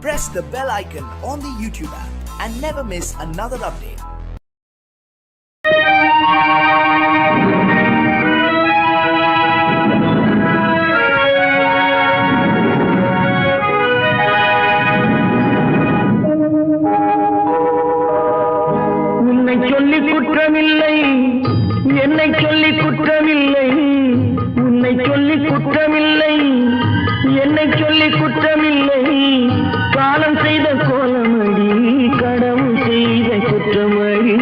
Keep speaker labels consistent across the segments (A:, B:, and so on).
A: press the bell icon on the YouTube app and never miss another update.
B: என்னை சொல்லி குற்றமில்லை, உன்னை சொல்லி குற்றமில்லை, என்னை சொல்லி குற்றமில்லை. காலம் செய்த கோலமடி, கடவுள் செய்த குற்றமடி,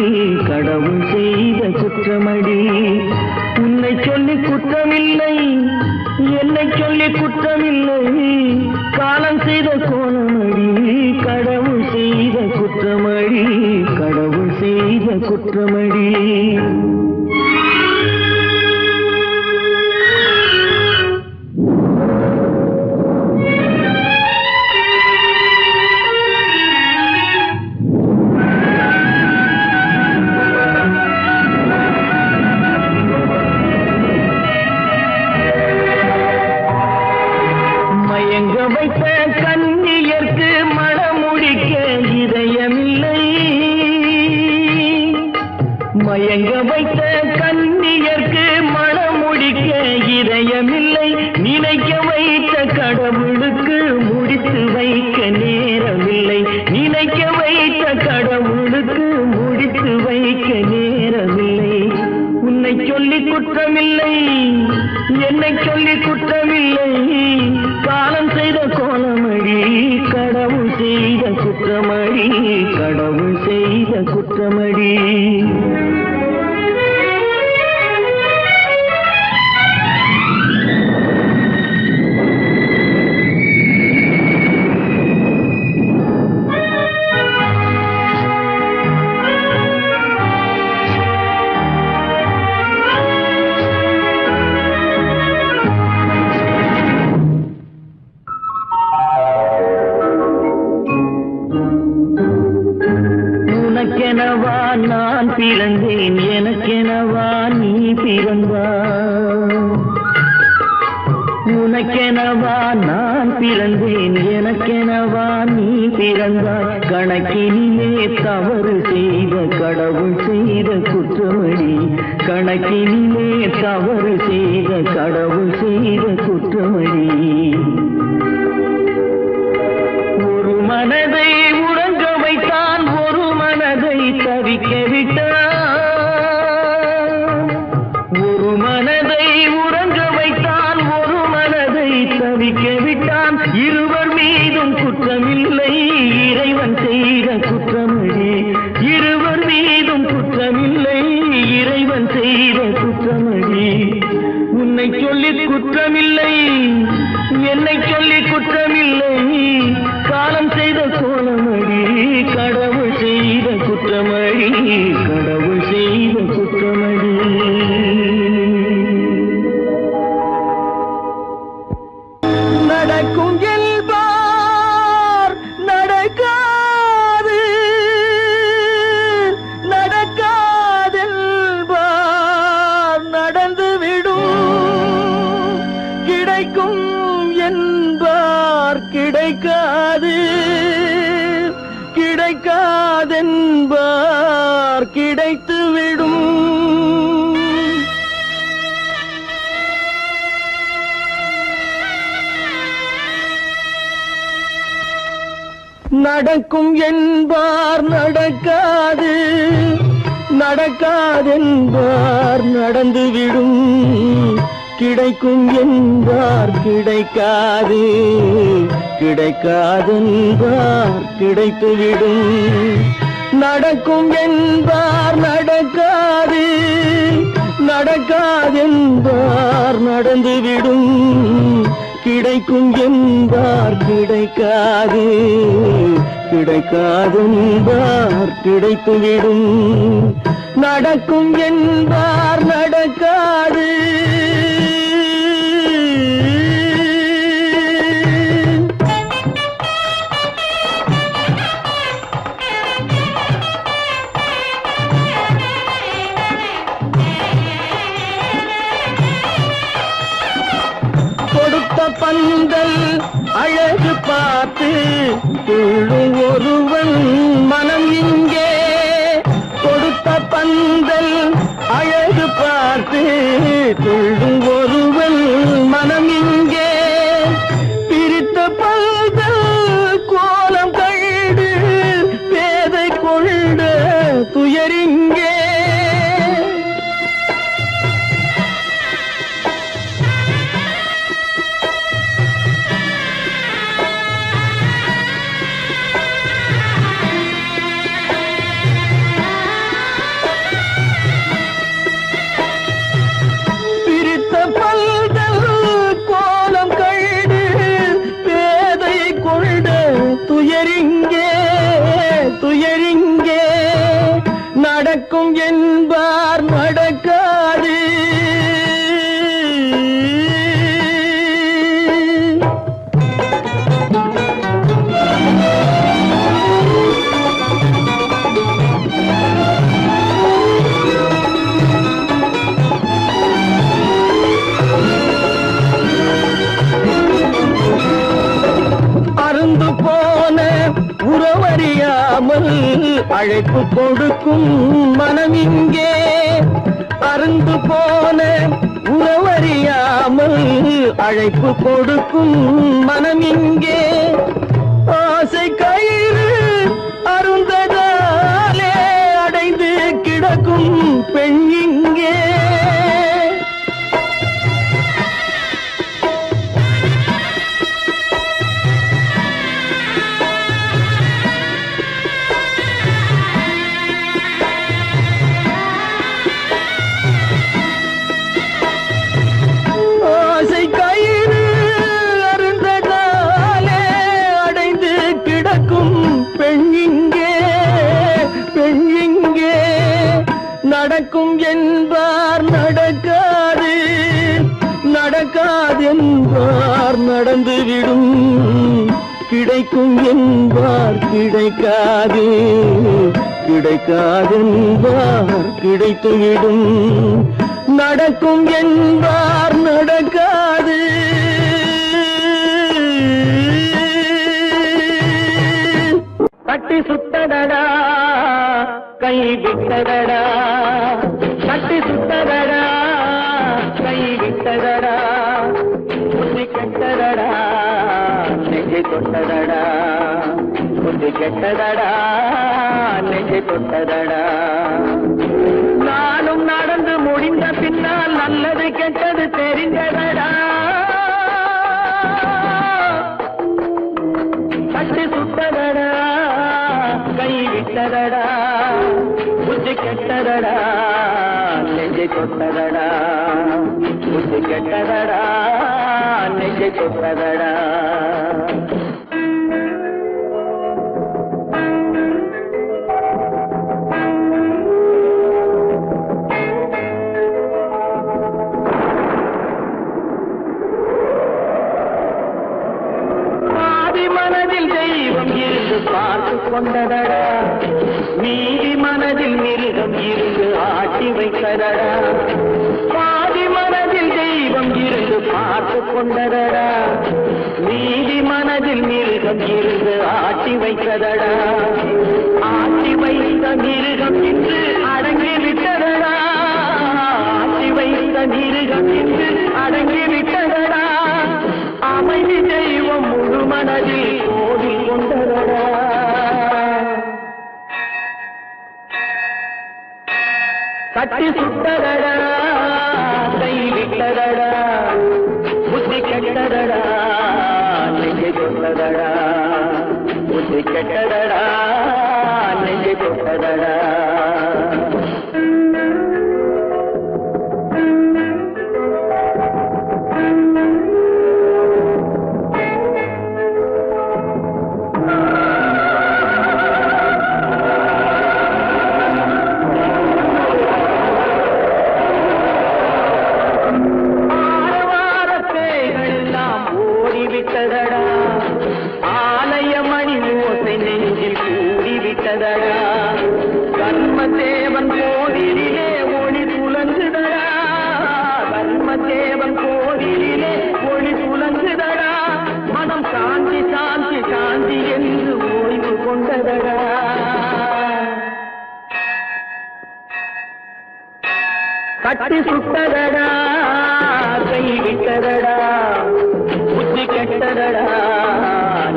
B: கடவுள் செய்த குற்றமடி. உன்னை சொல்லி குற்றமில்லை, என்னை சொல்லி குற்றமில்லை. காலம் செய்த கோலமடி, கடவுள் செய்த குற்றமடி, கடவுள் செய்த குற்றமடி. மயங்க வைத்த கண்ணியர்க்கு மனமுடிக்க இதயமில்லை, மயங்க வைத்த கண்ணியர்க்கு மனமுடிக்க இதயமில்லை. நினைக்க வைத்த கடவுளுக்கு முடித்து வைக்க நேரமில்லை, நினைக்க வைத்த கடவுளுக்கு முடித்து வைக்க நேரமில்லை. உன்னை சொல்லி குற்றமில்லை, என்னை சொல்லி குற்றமில்லை. காலம் செய்த கோலமடி, கடவுள் செய்த குற்றமடி, கடவுள் செய்த குற்றமடி. உனக்கெனவா நான் பிறந்தேன், எனக்கெனவா நீ பிறந்தாய். உனக்கெனவா நான் பிறந்தேன், எனக்கெனவா நீ பிறந்தாய். கணக்கினிலே தவறு செய்த கடவுள் செய்த குற்றமடி, கணக்கினிலே தவறு செய்த கடவுள் செய்த குற்றமடி. ஒரு மனதை உறங்க வைத்தான், ஒரு மனதை தவிக்க விட்டான். ஒரு மனதை உறங்க வைத்தான், ஒரு மனதை தவிக்க விட்டான். இருவர் மீதும் குற்றமில்லை, இறைவன் செய்த குற்றமடி. இருவர் மீதும் குற்றமில்லை, இறைவன் செய்த குற்றமடி. உன்னை சொல்லி குற்றமில்லை, என்னை சொல்லி குற்றமில்லை. காலம் செய்த கோலமடி, கடவுள் செய்த குற்றமடி, கடவுள் செய்த குற்றமடி. நடக்கும் என்பார் நடக்காது, நடக்காதென்பார் நடந்துவிடும். கிடைக்கும் என்பார் கிடைக்காது, கிடைக்காதென்பார் கிடைத்துவிடும். நடக்கும் என்பார் நடக்காது, நடக்காதென்பார் நடந்துவிடும். கிடைக்கும் என்பார் கிடைக்காது, கிடைக்காதென்பார் கிடைத்துவிடும். நடக்கும் என்பார் நடக்காது, நடக்காதென்பார் நடந்துவிடும். கிடைக்கும் என்பார் கிடைக்காது, கிடைக்காதென்பார் கிடைத்துவிடும். நடக்கும் என்பார் நடக்காது. பந்தல் அழகு பார்த்து துள்ளும் ஒருவன் மனம் இங்கே கொடுத்த பந்தல் அழகு பார்த்து துள்ளும் ஒருவன் மனம் இங்கே பிரித்த பந்தல் கோலம் கண்டு பேதை கொண்ட துயரிங்கே துயரிங்கே நடக்கும் என்பார் நடக்காது அருந்து போன உறவறியாமல் அழைப்பு கொடுக்கும் மனம் இங்கே அருந்து போன உறவறியாமல் அழைப்பு கொடுக்கும் மனம் இங்கே ஆசை கயிறு அருந்ததாலே அடைந்து கிடக்கும் பெண் இங்கே நடக்கும் என்பார் நடக்காது நடக்காது என்பார் நடந்துவிடும் கிடைக்கும் என்பார் கிடைக்காது கிடைக்காது என்பார் கிடைத்துவிடும் நடக்கும் என்பார் நடக்காது கட்டி சுட்டடடா கை விட்டதடா கட்டி சுட்டதடா கை விட்டதடா புத்தி கெட்டதடா நெஞ்சை தொட்டதடா புத்தி கெட்டதடா நெஞ்சை தொட்டதடா நானும் நடந்து முடிந்த பின்னால் நல்லது கெட்டது தெரிந்ததடா கட்டி சுட்டதடா கை விட்டதடா புத்தி கெட்டதடா நெஞ்சை தொட்டதடா புத்தி கெட்டதடா நெஞ்சை தொட்டதடா பார்த்து கொண்டதடா மீதி மனதில் மிருகம் இருந்து ஆட்டி வைத்ததடா பாதி மனதில் தெய்வம் இருந்து பார்த்து கொண்டதடா மீதி மனதில் மிருகம் இருந்து ஆட்டி வைத்ததடா ஆட்டி வைத்த மிருகம் இன்று அடங்கி விட்டதடா ஆட்டி வைத்த மிருகம் இன்று அடங்கி விட்டதடா அமைதி தெய்வம் முழு மனதில் கோடி கொண்டதடா கட்டி சுட்டதடா கை விட்டதடா புத்தி கெட்டதடா நெஞ்சை தொட்டதடா புத்தி கெட்டதடா நெஞ்சை தொட்டதடா ஆலய மணி ஓசை நெஞ்சில் கூடிவிட்டதடா கட்டி சுட்டதடா கை விட்டதடா புத்தி கெட்டதடா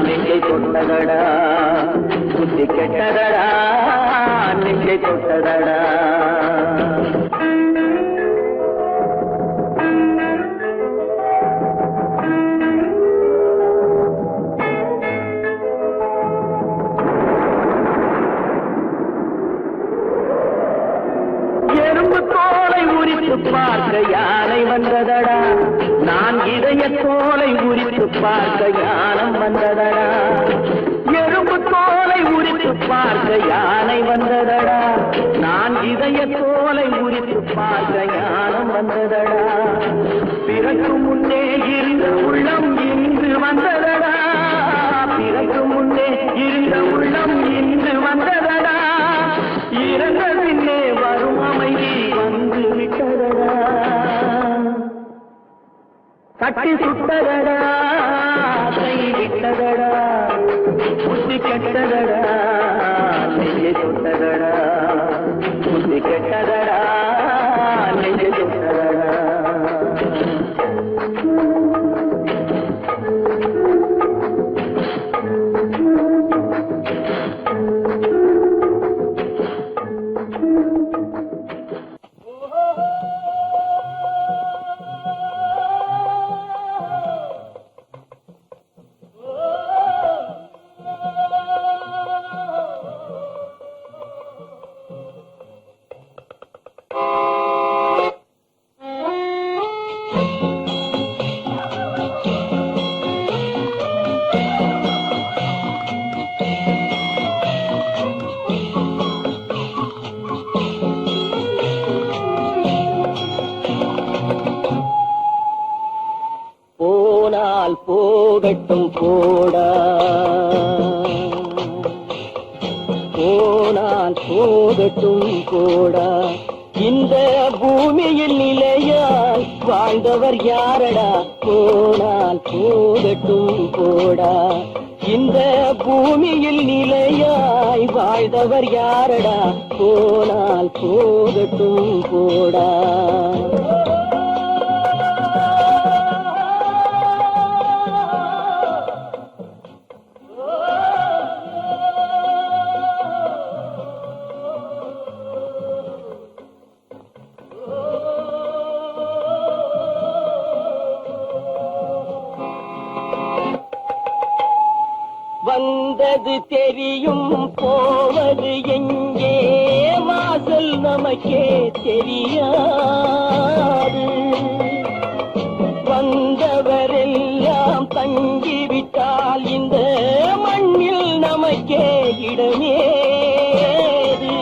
B: நெஞ்சை தொட்டதடா புத்தி கெட்டதடா நெஞ்சை தொட்டதடா எறும்பு தோலை உரித்து பார்க்க யானை வந்ததடா நான் இதய தோலை உரித்து பார்க்க யானம் வந்ததடா எறும்பு தோலை உரித்து பார்க்க யானை வந்ததடா நான் இதய தோலை உரித்து பார்க்க யானம் வந்ததடா பிறகு முன்னே இருந்த உள்ளம் இன்று வந்ததடா பிறகு முன்னே இருந்த உள்ளம் இன்று வந்ததடா இறந்த பின்னே வரும் அமைதி வந்து விட்டதடா கட்டி சுட்டதடா கை விட்டதடா புத்தி கெட்டதடா நெஞ்சை சுட்டதடா புத்தி கெட்டதடா நெஞ்சை சுட்டதடா போனால் போகட்டும் போடா போனால் போகட்டும் போடா இந்த பூமியில் நிலையாய் வாழ்ந்தவர் யாரடா போனால் போகட்டும் போடா இந்த பூமியில் நிலையாய் வாழ்ந்தவர் யாரடா போனால் போகட்டும் போடா வந்தது தெரியும் போவது எங்கே வாசல் நமக்கே தெரியாது வந்தவரெல்லாம் தங்கிவிட்டால் இந்த மண்ணில் நமக்கே இடமேது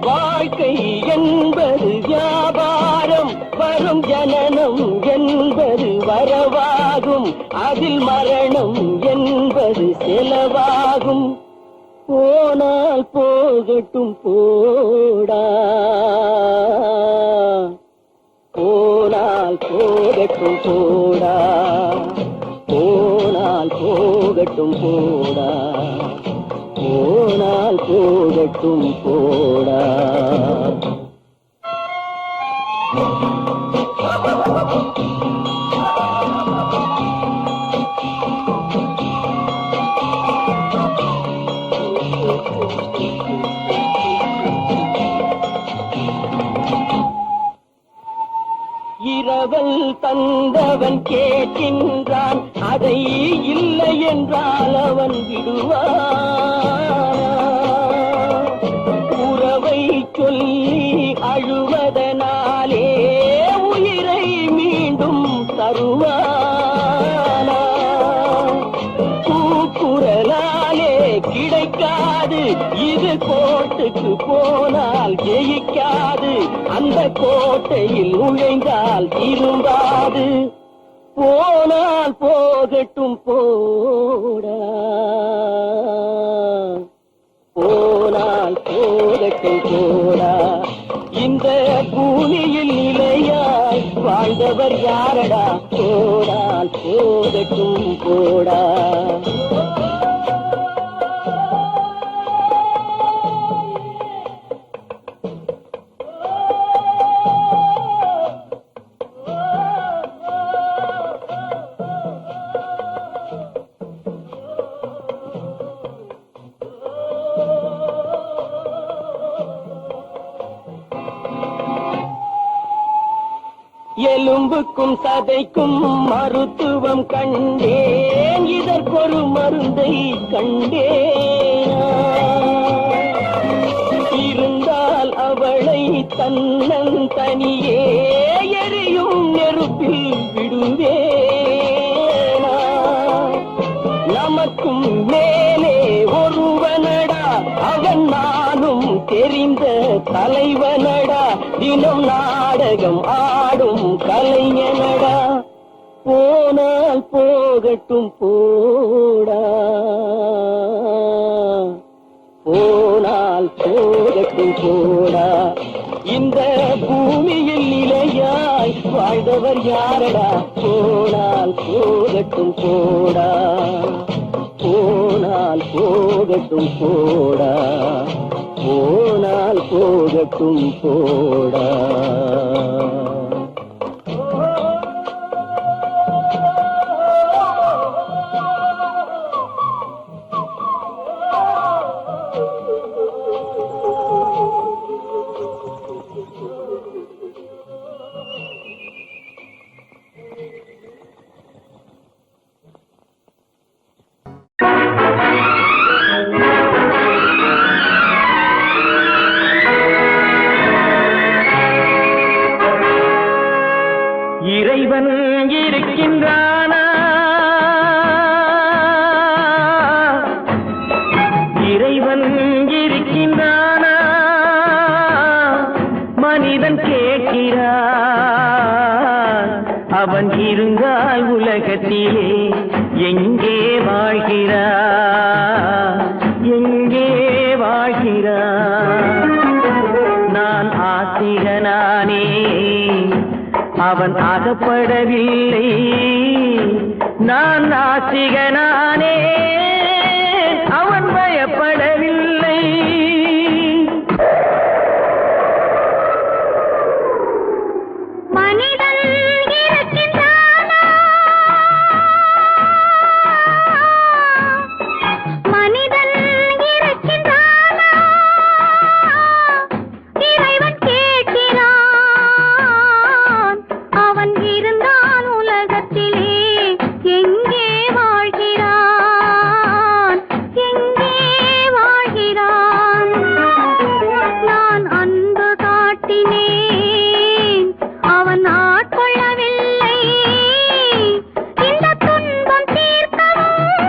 B: வாழ்க்கை என்பது வியாபாரம் வரும் ஜனனம் என்பது வரவாகும் அதில் மரணம் என்பது செலவாகும் போனால் போகட்டும் போடா போனால் போகட்டும் போடா போனால் போகட்டும் போடா போனால் போகட்டும் போடா இரவல் தந்தவன் கேட்கின்றான் அதை இல்லை என்றால் அவன் விடுவான் உறவை சொல்லி அழுவதனாலே உயிரை மீண்டும் தருவானா கூக்குரலாலே கிடைக்காது இது கோட்டுக்கு போனால் ஜெயிக்காது அந்த கோட்டையில் நுழைந்தால் திரும்பாது போனால் போகட்டும் போடா போனால் போகட்டும் போடா இந்த பூமியில் நிலையாய் வாழ்ந்தவர் யாரடா போனால் போகட்டும் போடா எலும்புக்கும் சதைக்கும் மருத்துவம் கண்டேன், இதற்கொரு மருந்தை கண்டேன். இருந்தால் அவளை தன்னன் தனியே எரியும் நெருப்பில் விடுவேனா? நமக்கும் மேலே ஒருவனடா, அவன் நானும் தெரிந்த தலைவனடா, தினம் நாடகம் ஆடும் கலைஞனடா. போனால் போகட்டும் போடா, போனால் போகட்டும் போடா. இந்த பூமியில் நிலையாய் வாழ்ந்தவர் யாரடா? போனால் போகட்டும் போடா, போனால் போகட்டும் போடா, போனால் போகட்டும் போடா. இறைவன் இருக்கின்றானா? இறைவன் இருக்கின்றானா? மனிதன் கேட்கிறான். அவன் இருந்தால் உலகத்திலே எங்கே வாழ்கிறான்? எங்கே வாழ்கிறான்? நான் ஆத்திகனானே, அவன் அகப்படவில்லை. நான் நாத்திகனானே, அவன் பயப்படவில்லை.
C: மனிதன் இருக்கின்றானா? மனிதன் இருக்கின்றானா? இறைவன் கேட்கிறான். அவன் இருந்தான் உலகத்திலே எங்கே வாழ்கிறான்? எங்கே வாழ்கிறான்? நான் அன்பு காட்டினேன், அவன் ஆட்கொள்ளவில்லை. இந்த துன்பம் தீர்க்கவும்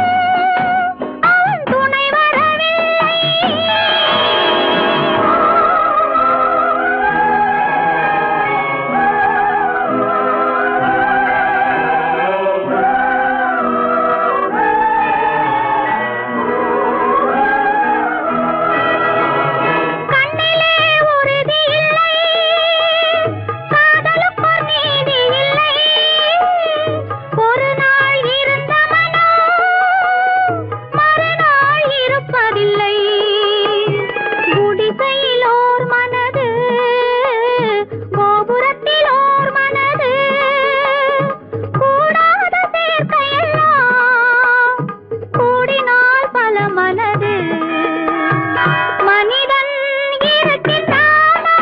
C: அவன் துணை வரவில்லை. கண்ணிலே உறுதி இல்லை, காதலுக்கோர் நீதி இல்லை. ஒரு நாள் இருந்த மனம் மறுநாள் இருப்பதில்லை. குடிசையிலோர் மனது, கோபுரத்திலோர் மனது, கூடாத சேர்க்கையெல்லாம் கூடினால் பல மனது. மனிதன் இருக்கின்றானா?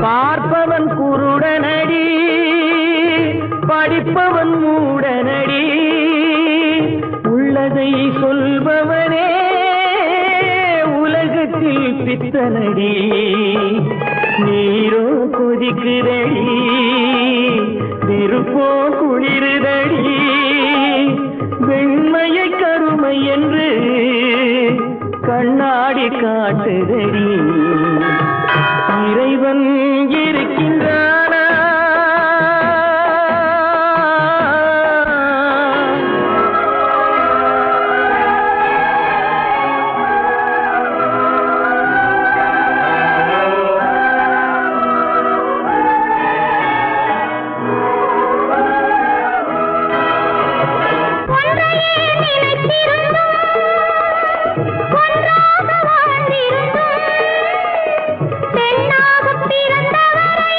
B: பார்ப்பவன் குருடனடி, படிப்பவன் மூடனடி. உள்ளதை சொல்பவனே உலகத்தில் பித்தனடி. நீரோ கொதிக்குதடி, நெருப்போ குளிருதடி. வெண்மையை கருமை என்று கண்ணாடி காட்டுதடி. இறைவன் இருக்கின்றானா?
C: ஒன்றையே நினைத்திருந்தும் ஒன்றாக வாழ்ந்திருந்தும் பெண்ணாகப் பிறந்தவரை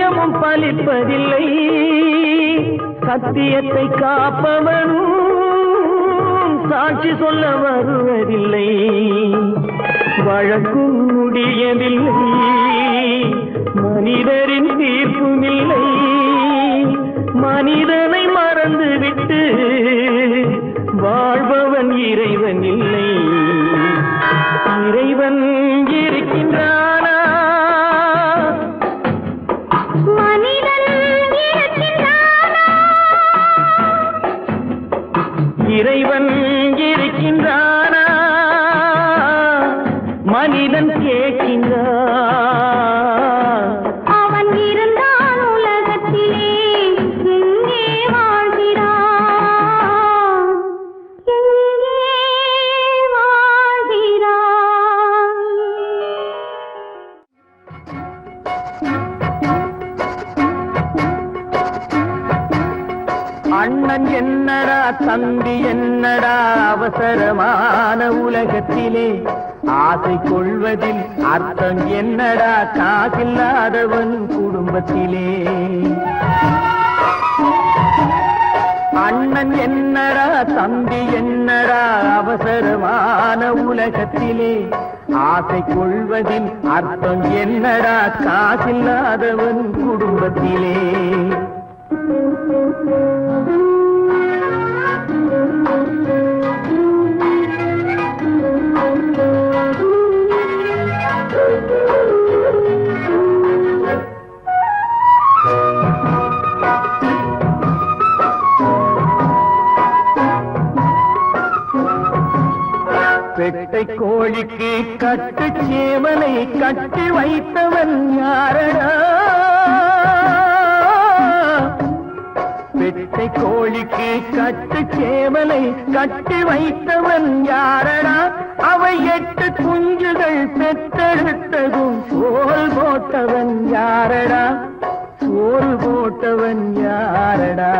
B: சத்தியமும் பலிப்பதில்லை, சத்தியத்தை காப்பவனும் சாட்சி சொல்ல வருவதில்லை. வழக்கும் முடியவில்லை, மனிதரின் தீர்ப்பும் இல்லை. மனிதனை மறந்துவிட்டு வாழ்பவன் இறைவன் இல்லை. இறைவன் இருக்கின்றானா?
C: மனிதன் இருக்கின்றானா?
B: இறைவன் இருக்கின்றானா? மனிதன் கேட்கின்றான்.
C: அவன் இருந்தான் உலகத்திலே, எங்கே வாழ்கிறான்? எங்கே வாழ்கிறான்?
B: அண்ணன் என்னடா தம்பி என்னடா அவசரமான உலகத்திலே, ஆசை கொள்வதில் அர்த்தம் என்னடா காசில்லாதவன் குடும்பத்திலே. அண்ணன் என்னடா தம்பி என்னடா அவசரமான உலகத்திலே, ஆசை கொள்வதில் அர்த்தம் என்னடா காசில்லாதவன் குடும்பத்திலே. பெட்டை கோழிக்கு கட்டு சேவலை கட்டி வைத்தவன் யாரடா? பெட்டை கோழிக்கு கட்டு சேவலை கட்டி வைத்தவன் யாரடா? அவை 8 குஞ்சுகள் பெற்றெடுத்ததும் சோல் போட்டவன் யாரடா? சோல் போட்டவன் யாரடா?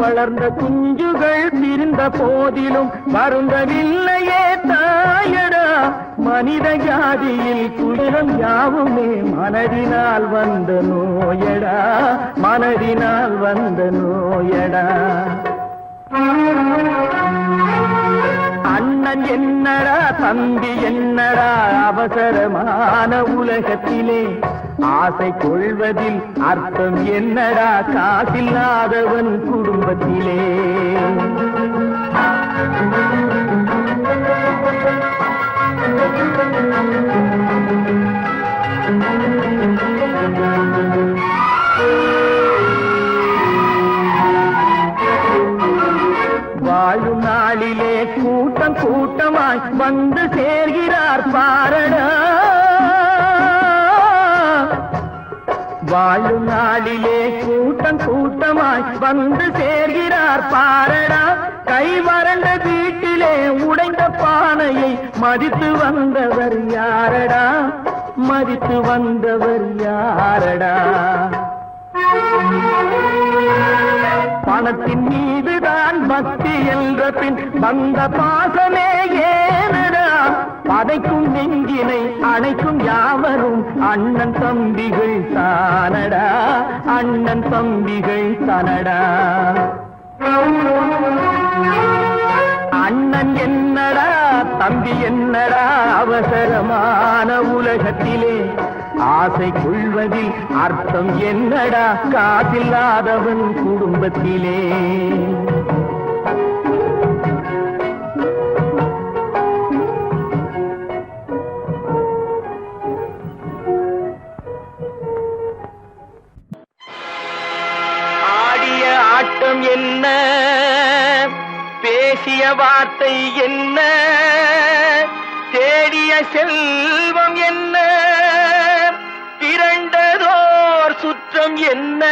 B: வளர்ந்த குஞ்சுகள் பிரிந்த போதிலும் வருந்தவில்லையே தாயடா. மனித ஜாதியில் துயரம் யாவுமே மனதினால் வந்த நோயடா, மனதினால் வந்த நோயடா. அண்ணன் என்னடா தம்பி என்னடா அவசரமான உலகத்திலே, ஆசை கொள்வதில் அர்த்தம் என்னடா காசில்லாதவன் குடும்பத்திலே. வாழும் நாளிலே கூட்டம் கூட்டமாய் வந்து சேர்கிறார் பாரடா. வாழும் நாளிலே கூட்டம் கூட்டமாய் வந்து சேர்கிறார் பாரடா. கை வறண்ட வீட்டிலே உடைந்த பானையை மதித்து வந்தவர் யாரடா? மதித்து வந்தவர் யாரடா? பணத்தின் மீதுதான் பக்தி என்ற பின் வந்த பாசமே ஏனடா? பதைக்கும் நெஞ்சினை அணைக்கும் யாவரும் அண்ணன் தம்பிகள் தானடா, அண்ணன் தம்பிகள் தானடா. அண்ணன் என்னடா தம்பி என்னடா அவசரமான உலகத்திலே, ஆசை கொள்வதில் அர்த்தம் என்னடா காசில்லாதவன் குடும்பத்திலே. ஆடிய ஆட்டம் என்ன, பேசிய வார்த்தை என்ன, தேடிய செல்வம் என்ன, திரண்டதோர் சுற்றம் என்ன,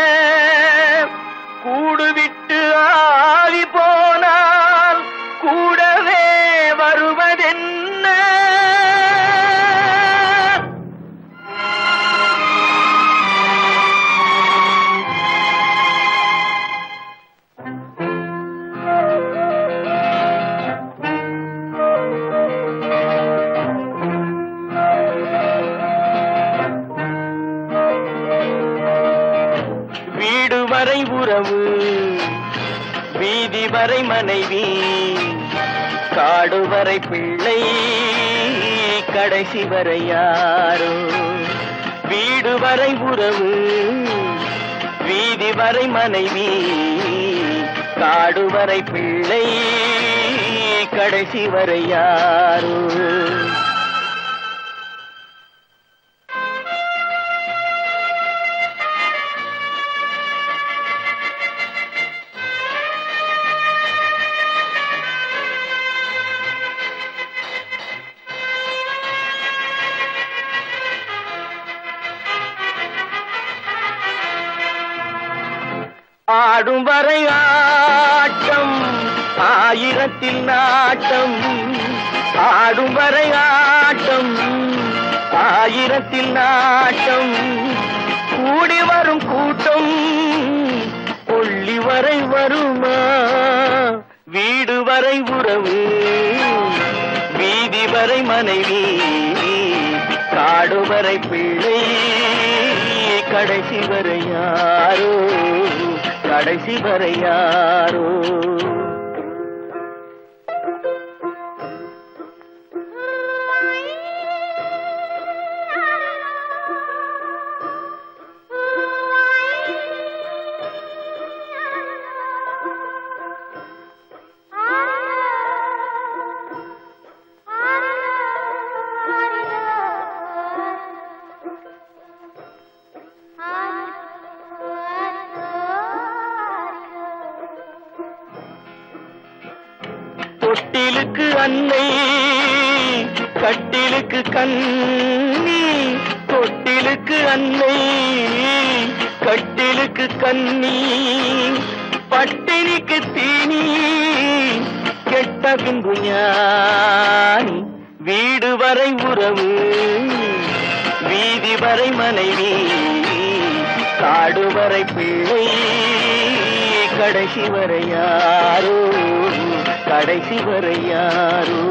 B: கூடுவிட்டு ஆவி போனால் கூடவே வருவதென்ன. வரை உறவு, வீதி வரை மனைவி, காடு வரை பிள்ளை, கடைசி வரை யாரோ. வீடு வரை உறவு, வீதி வரை மனைவி, காடு வரை பிள்ளை, கடைசி வரை யாரோ. ஆடும் வரை ஆட்டம், ஆயிரத்தில் நாட்டம். ஆடும் வரை ஆட்டம், ஆயிரத்தில் நாட்டம். கூடி வரும் கூட்டம் கொள்ளி வரை வருமா. வீடு வரை உறவு, வீதி வரை மனைவி, காடு வரை பிள்ளை, கடைசி வரை யாரோ, கடைசி வரை யாரோ. தொட்டிலுக்கு அன்னை, கட்டிலுக்கு கண்ணி. தொட்டிலுக்கு அன்னை, கட்டிலுக்கு கண்ணி. பட்டினிக்கு தீனி, கெட்ட பின்பு ஞானி. வீடு வரை உறவு, வீதி வரை மனைவி, காடு வரை பிள்ளை, கடைசி வரை யாரோ, கடைசி வரை யாரோ.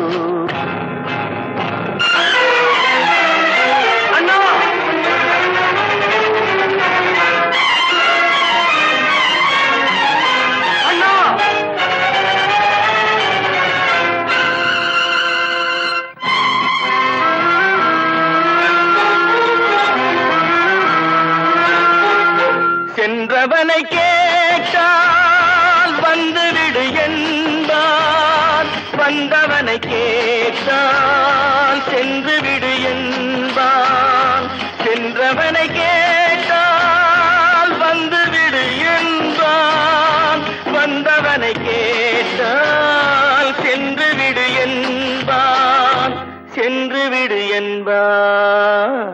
B: அண்ணா, அண்ணா, சென்றவனை கேட்டால் வந்துவிடு என்பான், வந்தவனை கேட்டால் சென்று விடு என்பான். சென்றவனை கேட்டால் வந்துவிடு என்பான், வந்தவனை கேட்டால் சென்று விடு என்பான், சென்று விடு என்பான்.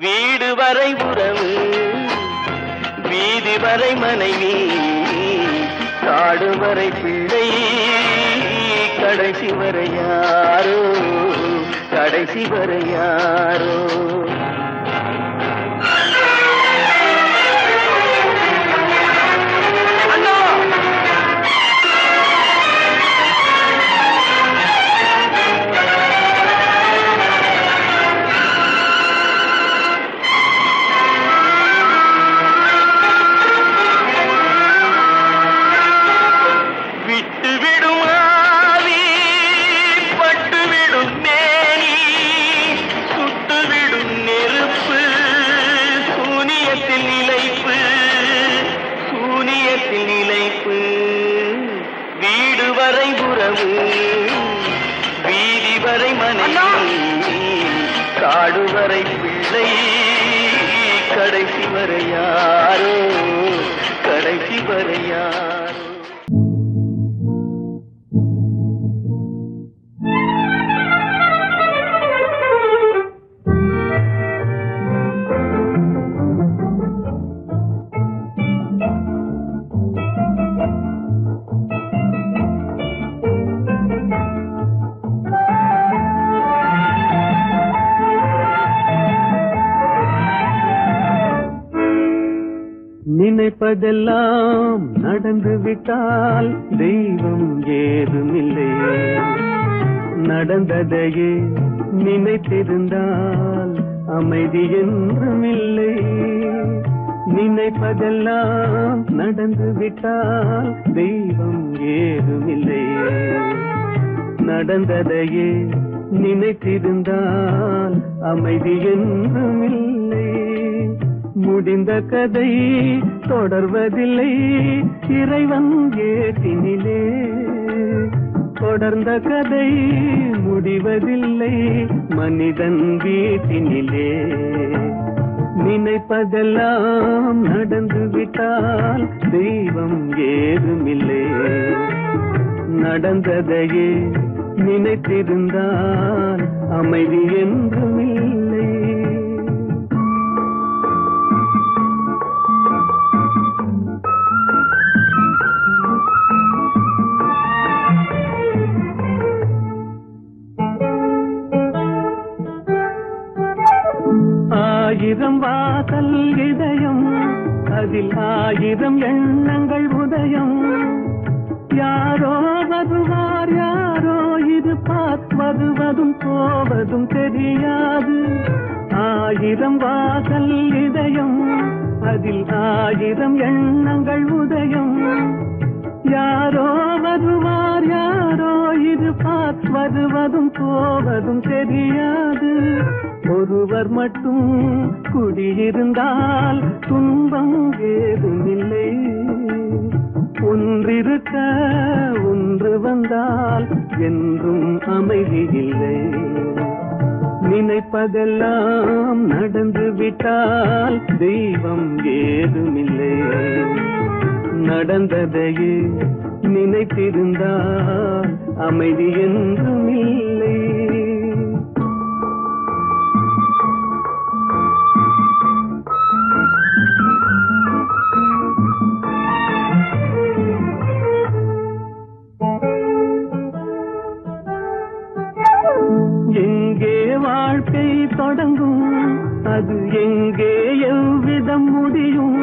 B: வீடு வரை உறவு, வீதி வரை மனைவி, காடு வரை பிள்ளை, கடைசி வரை யாரோ, கடைசி வரை யாரோ. வீடு வரை உறவு, வீதி வரை மனைவி, காடு வரை பிள்ளை, கடைசி வரை யாரோ, கடைசி வரை யாரோ. நினைப்பதெல்லாம் நடந்து விட்டால் தெய்வம் ஏதுமில்லை, நடந்ததையே நினைத்திருந்தால் அமைதி என்றுமில்லை.
D: நினைப்பதெல்லாம் நடந்து விட்டால் தெய்வம் ஏதுமில்லை. நடந்ததையே நினைத்திருந்தால் அமைதி என்றும் இல்லை. முடிந்த கதை தொடர்வதில்லை இறைவன் ஏட்டினிலே. தொடர்ந்த கதை முடிவதில்லை மனிதன் வீட்டினிலே. நினைப்பதெல்லாம் நடந்து விட்டால் தெய்வம் ஏதுமில்லை. நடந்ததையே நினைத்திருந்தால் அமைதி என்றும் இல்லை. ஆயிரம் வாசல் இதயம் அதில் ஆயிரம் எண்ணங்கள் உதயம். யாரோ வருவார் யாரோ இருப்பார் வருவதும் போவதும் தெரியாது. ஆயிரம் வாசல் இதயம் அதில் ஆயிரம் எண்ணங்கள் உதயம். யாரோ வருவார் யாரோ இருப்பார் வருவதும் போவதும் தெரியாது. ஒருவர் மட்டும் குடியிருந்தால் துன்பம் ஏதுமில்லை. ஒன்றிருக்க ஒன்று வந்தால் என்றும் அமைதி இல்லை. நினைப்பதெல்லாம் நடந்து விட்டால் தெய்வம் ஏதுமில்லை. நடந்ததையே நினைத்திருந்தால் அமைதி என்றும் இல்லை. எங்கே வாழ்க்கை தொடங்கும் அது எங்கே எவ்விதம் முடியும்.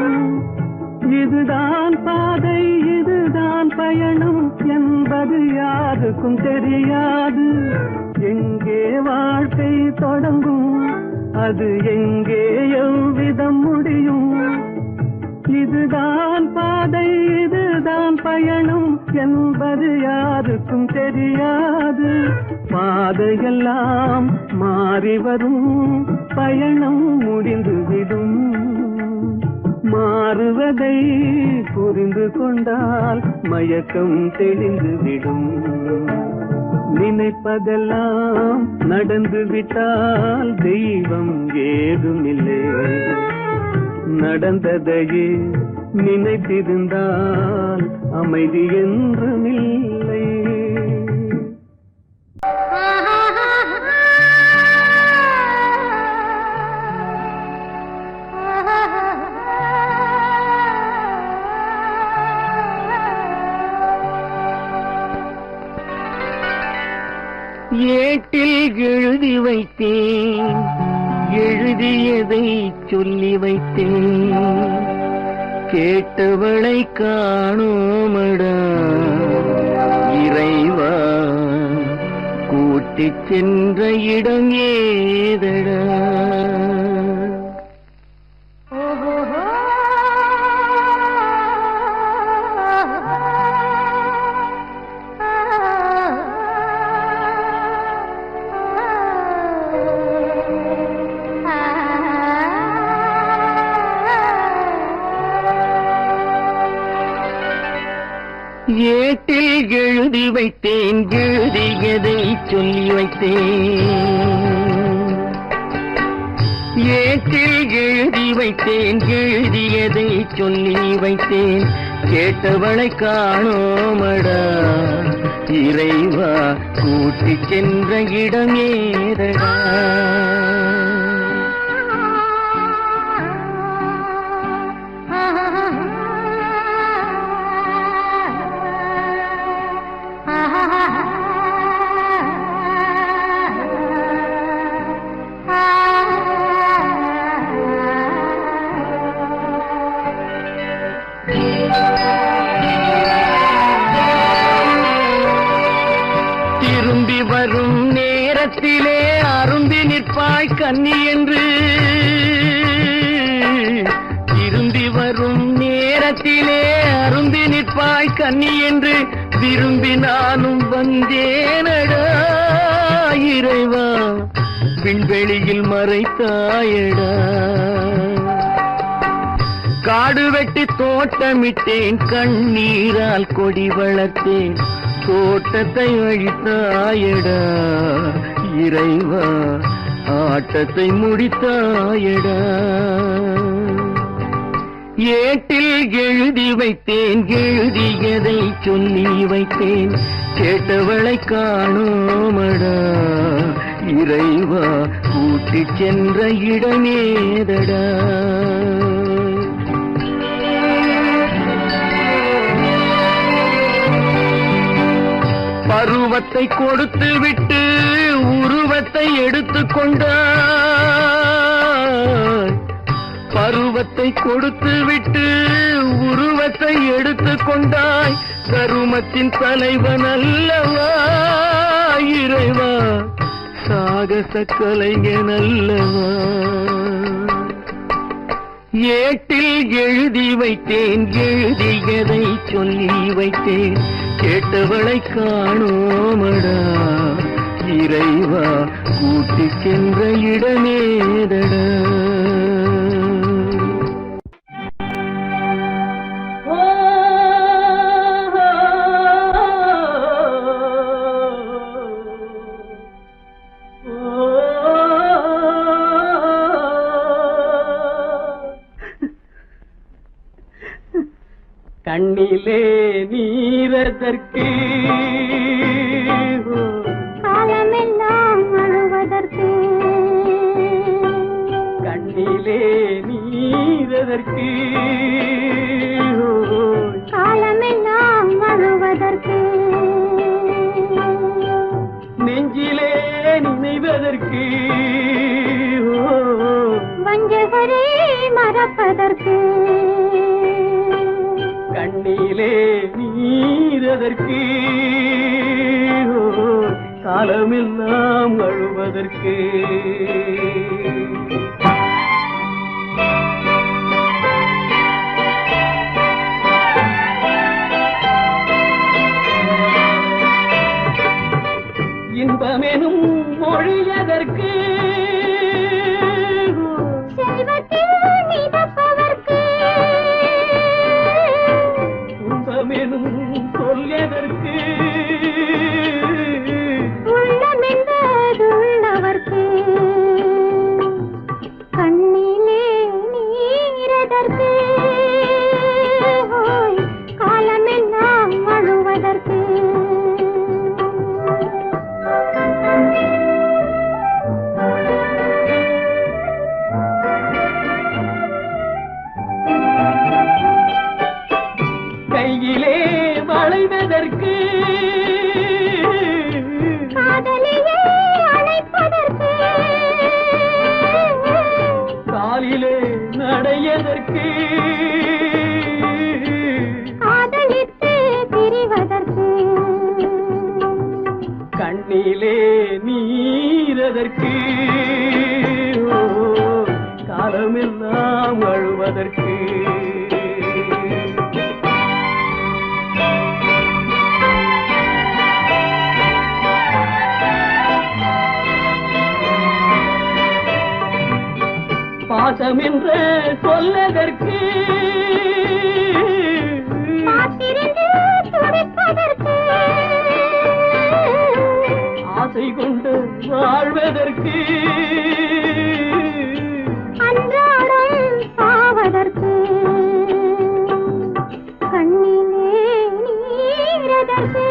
D: இதுதான் பாதை இதுதான் பயணம் என்பது யாருக்கும் தெரியாது. எங்கே வாழ்க்கை தொடங்கும் அது எங்கே எவ்விதம் முடியும். இதுதான் பாதை இதுதான் பயணம் என்பது யாருக்கும் தெரியாது. பாதையெல்லாம் மாறி வரும் பயணம் முடிந்துவிடும். மாறுவதை புரிந்து கொண்டால் மயக்கம் தெளிந்துவிடும். நினைப்பதெல்லாம் நடந்து விட்டால் தெய்வம் ஏதுமில்லை. நடந்ததையே நினைத்திருந்தால் அமைதி என்றும் இல்லை.
B: ஏட்டில் எழுதி வைத்தேன் எழுதியதை சொல்லி வைத்தேன். கேட்டவளை காணோமடா இறைவா கூட்டிச் சென்ற இடம் ஏதடா. ஏட்டில் எழுதி வைத்தேன் எழுதியதை சொல்லி வைத்தேன். ஏட்டில் எழுதி வைத்தேன் எழுதியதை சொல்லி வைத்தேன். கேட்டவளை காணோமடா இறைவா கூட்டிச் சென்ற இடம் ஏதடா. திரும்பி வரும் நேரத்திலே அரும்பி நிற்பாய் கன்னி என்று. திரும்பி ஏட்டிலே அருந்தி நிற்பாய் கன்னி என்று விரும்பி நானும் வந்தேனடா இறைவா விண்வெளியில் மறைத்தாயடா. காடு வெட்டி தோட்டமிட்டேன் கண்ணீரால் கொடி வளர்த்தேன் தோட்டத்தை அழித்தாயடா இறைவா ஆட்டத்தை முடித்தாயடா. ஏட்டில் எழுதி வைத்தேன் எழுதியதை சொல்லி வைத்தேன் கேட்டவளை காணோமடா இறைவா கூட்டிச் சென்ற இடமேதடா. பருவத்தை கொடுத்து விட்டு உருவத்தை எடுத்துக் கொண்டாய். பருவத்தை கொடுத்து விட்டு உருவத்தை எடுத்துக் கொண்டாய். கருமத்தின் தலைவன் அல்லவா இறைவா சாகச கலைஞன் அல்லவா. ஏட்டில் எழுதி வைத்தேன் எழுதியதை சொல்லி வைத்தேன் கேட்டவளை காணோமடா இறைவா கூட்டிச் சென்ற இடமேதடா.
D: கண்ணிலே நீரதற்கு
C: காலமெல்லாம் அழுவதற்கு
D: கண்ணிலே நீரதற்கு
C: காலமெல்லாம் அழுவதற்கு
D: நெஞ்சிலே நினைவதற்கு
C: வஞ்சகரை மறப்பதற்கு
D: கண்ணிலே நீரதற்கு காலமெல்லாம் அழுவதற்கு. இன்பமெனும் மொழியதற்கு
C: செல்வத்தில் மிதப்பதற்கு
D: துன்பமெனும் சொல்லியதற்கு
C: உள்ளமென்பதுள்ளவர்க்கு கண்ணிலே நீரதற்கு காலமெல்லாம் அழுவதற்கு.
D: கையிலே வளைவதற்கு
C: காதலியே அணைப்பதற்கு
D: காலிலே நடையதற்கு
C: காதலித்து பிரிவதற்கு
D: கண்ணிலே நீரதற்கு காலமெல்லாம் அழுவதற்கு. பாசம் என்று சொல்லதற்கு
C: காத்திருந்து துடிப்பதற்கு
D: ஆசை கொண்டு வாழ்வதற்கு
C: அன்றாடம் சாவதற்கு கண்ணிலே நீரதற்கு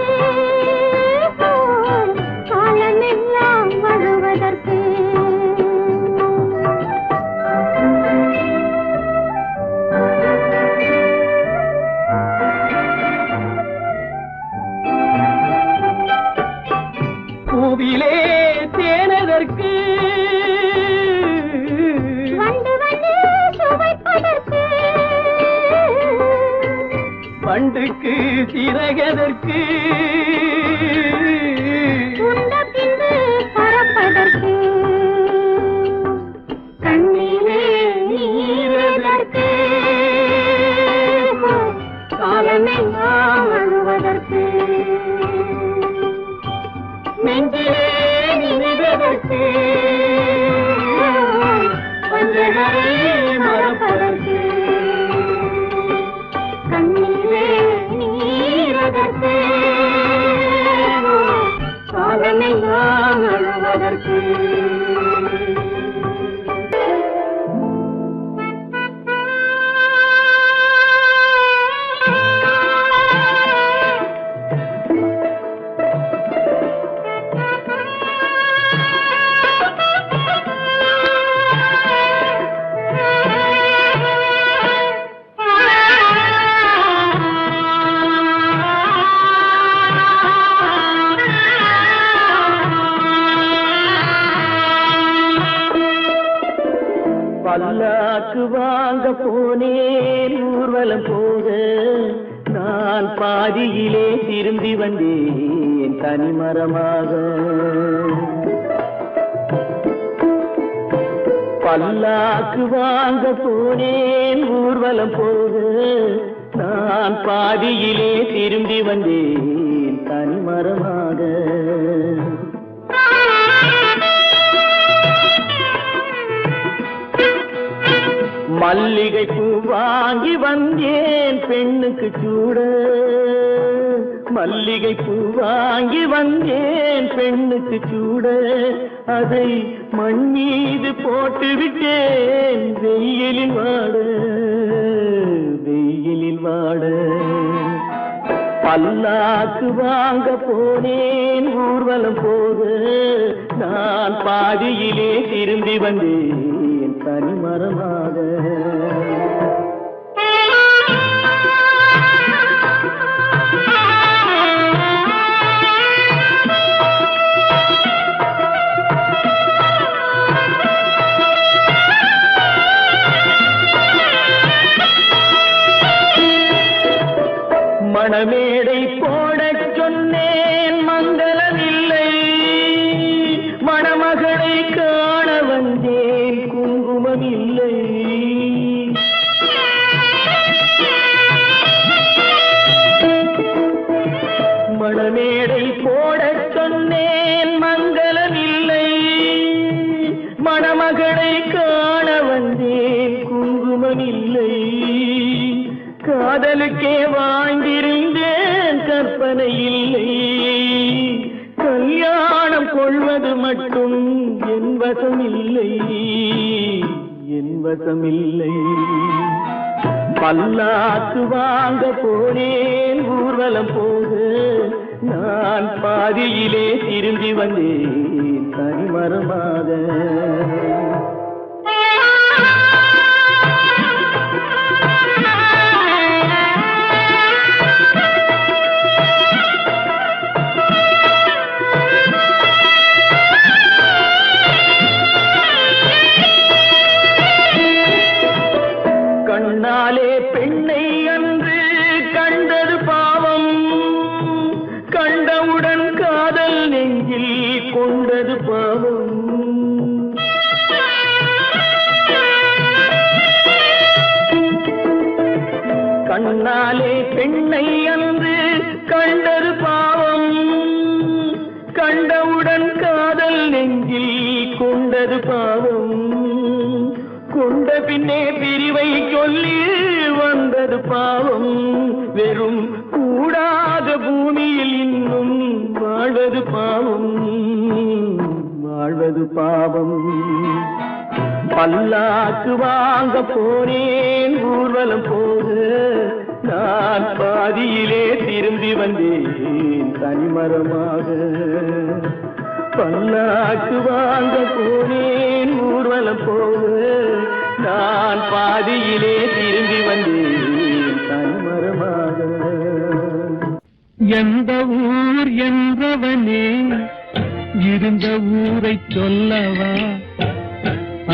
C: காலமெல்லாம் அழுவதற்கு.
D: பூவிலே தேனதற்கு
C: வந்து வந்து சுவைப்பதற்கு
D: பண்டுக்கு சிறகதற்கு
C: உண்ட பின்பு பறப்பதற்கு கண்ணிலே நீரதற்கு
D: போனேன் ஊர்வலம் போக நான் பாதியிலே திரும்பி வந்தேன் தனிமரமாக. பல்லாக்கு வாங்க போனேன் ஊர்வலம் போக நான் பாதியிலே திரும்பி வந்தேன் தனிமரமாக. மல்லிகை பூ வாங்கி வந்தேன் பெண்ணுக்கு சூட, மல்லிகை பூ வாங்கி வந்தேன் பெண்ணுக்கு சூட, அதை மண் மீது போட்டு விட்டேன் வெயிலில் வாட, வெயிலில் வாட. பல்லாக்கு வாங்க போனேன் ஊர்வலம் போக நான் பாதியிலே திரும்பி வந்தேன் தனிமரமாக. மணமேடை போடச் சொன்னேன் மங்களமில்லை, மணமகளை காண வந்தேன் குங்குமமில்லை. மணமேடை போடச் சொன்னேன் மங்களமில்லை, மணமகளை காண வந்தேன் குங்குமமில்லை. காதலுக்கே வாழ்ந்திருந்தேன் கற்பனை இல்லை, கல்யாணம் கொள்வது மட்டும் என் வசமில்லை, என் வசமில்லை. பல்லாக்கு வாங்க போனேன் ஊர்வலம் போக நான் பாதியிலே திரும்பி வந்தேன் தனிமரமாக. கண்ணாலே பெண்ணை அன்று கண்டது பாவம், கண்டவுடன் காதல் நெஞ்சில் கொண்டது பாவம். கண்ணாலே பெண்ணை அன்று கண்டது பாவம், கண்டவுடன் காதல் நெஞ்சில் கொண்டது பாவம். கொண்ட பின்னே பிரிவை சொல்லி வந்தது பாவம், வெறும் கூடாத பூமியில் இன்னும் வாழ்வது பாவம், வாழ்வது பாவம். பல்லாக்கு வாங்க போனேன் ஊர்வலம் போக நான் பாதியிலே திரும்பி வந்தேன் தனிமரமாக. பல்லாக்கு வாங்க போனேன் ஊர்வலம் போக நான் பாதியிலே திரும்பி வந்தேன் தனிமரமாக. எந்த ஊர் என்றவனே இருந்த ஊரை சொல்லவா,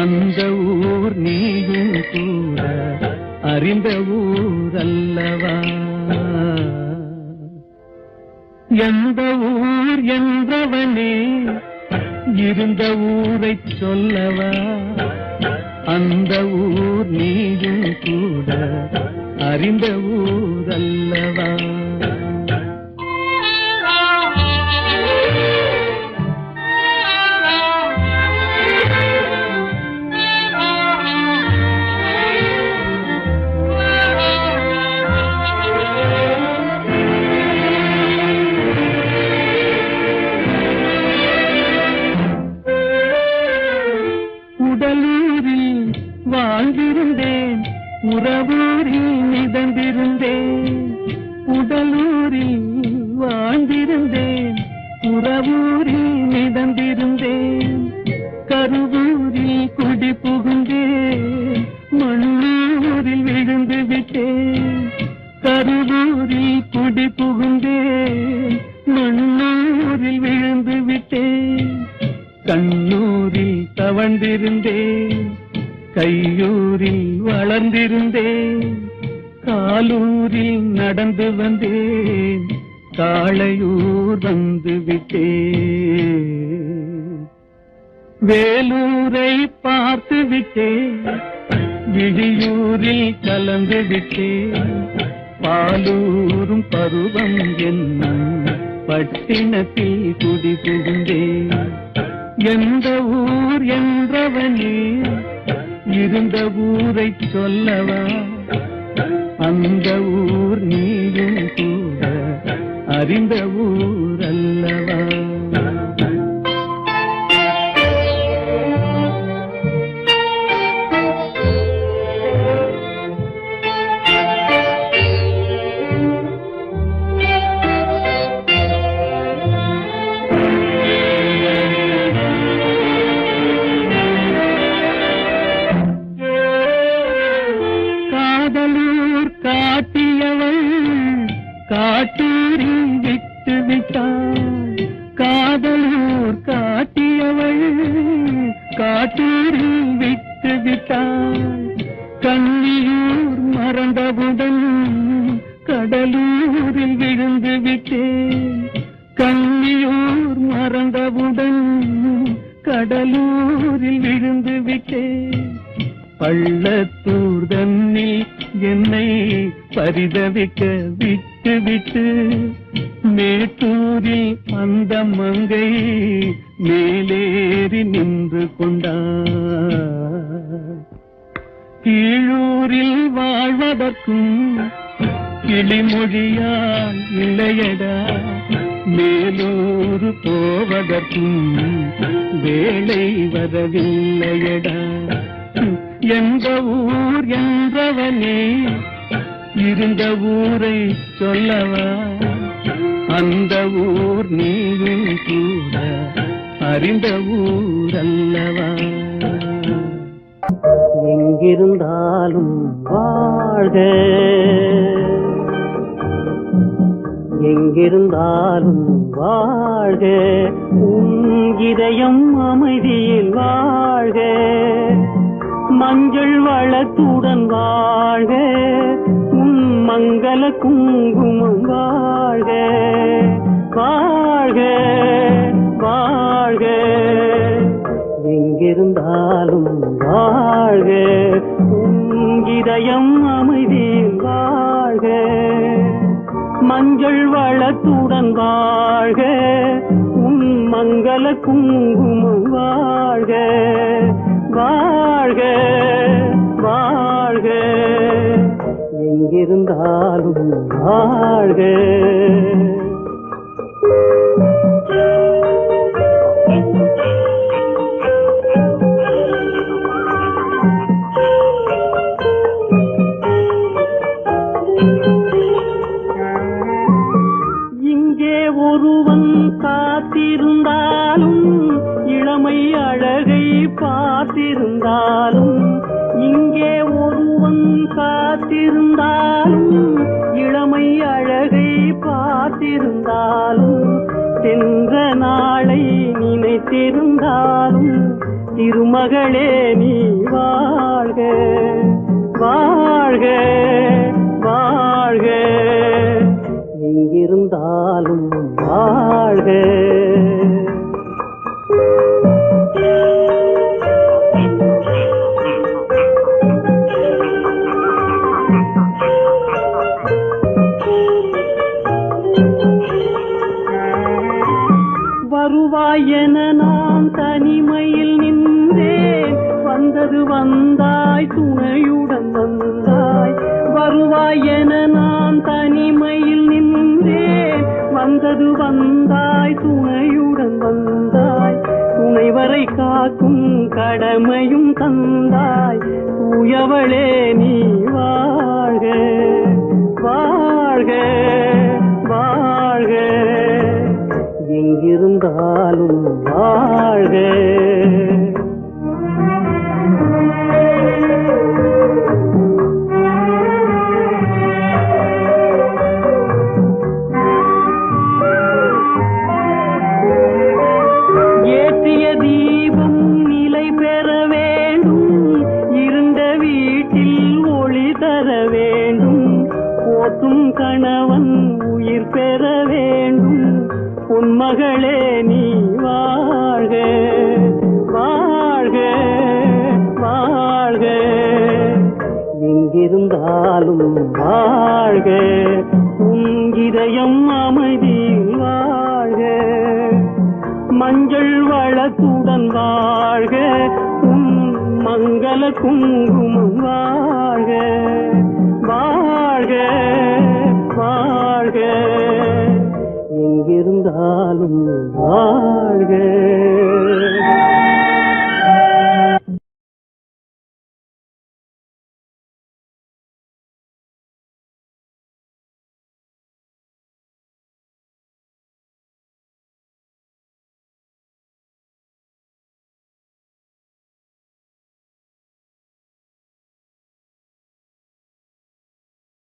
D: அந்த ஊர் நீயும் கூட அறிந்த ஊர் அல்லவா. எந்த ஊர் என்றவனே இருந்த ஊரை சொல்லவா, அந்த ஊர் நீயும் கூட அறிந்த ஊர் அல்லவா. உடலூரில் வாழ்ந்திருந்தேன், உறவூரில் மிதந்திருந்தேன். உடலூரில் வாழ்ந்திருந்தேன், உறவூரில் மிதந்திருந்தேன். கருவூரில் குடி புகுந்தேன், மண்ணூரில் விழுந்து விட்டேன். கருவூரில் குடி புகுந்தேன், மண்ணூரில் விழுந்து விட்டேன். கண்ணூரில் தவழ்ந்திருந்தேன், கையூரில் வளர்ந்திருந்தேன், காலூரில் நடந்து வந்தேன், காளையூர் வந்து விட்டேன். வேலூரை பார்த்து விட்டேன், விழியூரில் கலந்து விட்டேன், பாலூரும் பருவம் என்னும் பட்டினத்தில் குடி புகுந்தேன். எந்த ஊர் என்றவனே இருந்த ஊரை சொல்லவா, அந்த ஊர் நீயும் கூட அறிந்த ஊர் அல்லவா. காட்டூரில் விட்டு விட்டாள், காதலூர் காட்டியவள் காட்டூரில் விட்டு விட்டாள். கன்னியூர் மறந்தவுடன் கடலூரில் விழுந்து விட்டேன், கன்னியூர் மறந்தவுடன் கடலூரில் விழுந்து விட்டேன். பள்ளத்தூர் தன்னில் என்னை பரிதவிக்க விட்டு விட்டு மேட்டூரில் அந்த மங்கை மேலேறி நின்று கொண்டார். கீழூரில் வாழ்வதற்கும் கிளிமொழியால் இல்லையடா, மேலூர் போவதற்கும் வேலை வரவில்லையடா. எந்த ஊர் என்றவனே இருந்த ஊரை சொல்லவா, அந்த ஊர் நீயும் கூட அறிந்த ஊர் அல்லவா. எங்கிருந்தாலும் வாழ்க, எங்கிருந்தாலும் வாழ்க, உன் இதயம் அமைதியில் வாழ்க, மஞ்சள் வளத்துடன் வாழ்க, உன் மங்கள குங்குமம் வாழ்க, வாழ்க வாழ்க. எங்கிருந்தாலும் வாழ்க, உன் இதயம் அமைதியில் வாழ்க, மஞ்சள் வளத்துடன் வாழ்க, உன் மங்கள குங்குமம் வாழ்க, வாழ்க வாழ்க. எங்கிருந்தாலும் வாழ்க. இங்கே ஒருவன் காத்திருந்தாலும், இளமை அழகை பார்த்திருந்தாலும், இங்கே ஒருவன் காத்திருந்தாலும், இளமை அழகை பார்த்திருந்தாலும், சென்ற நாளை நினைத்திருந்தாலும், திருமகளே நீ வாழ்க, வாழ்க வாழ்க. எங்கிருந்தாலும் வாழ்க. வருவாய் என நான் தனிமையில் நின்றேன், வந்தது வந்தாய் துணையுடன் வந்தாய். வருவாய் என நான் தனிமையில் நின்றேன், வந்தது வந்தாய் துணையுடன் வந்தாய். துணைவரை காக்கும் கடமையும் தந்தாய், தூயவளே நீ வாழ்க, வாழ்க வாழ்க. எங்கிருந்தாலும் வாழ்க. ஏற்றிய தீபம் நிலை பெற வேண்டும், கணவன் உயிர் பெற வேண்டும் பொன்மகளே நீ வாழ்க வாழ்க வாழ்க எங்கிருந்தாலும் வாழ்க உன் இதயம் அமைதியில் வாழ்க மஞ்சள் வளத்துடன் வாழ்க உன் மங்கள குங்குமம் வாழ்க வாழ்க வாழ்க எங்கிருந்தாலும் வாழ்க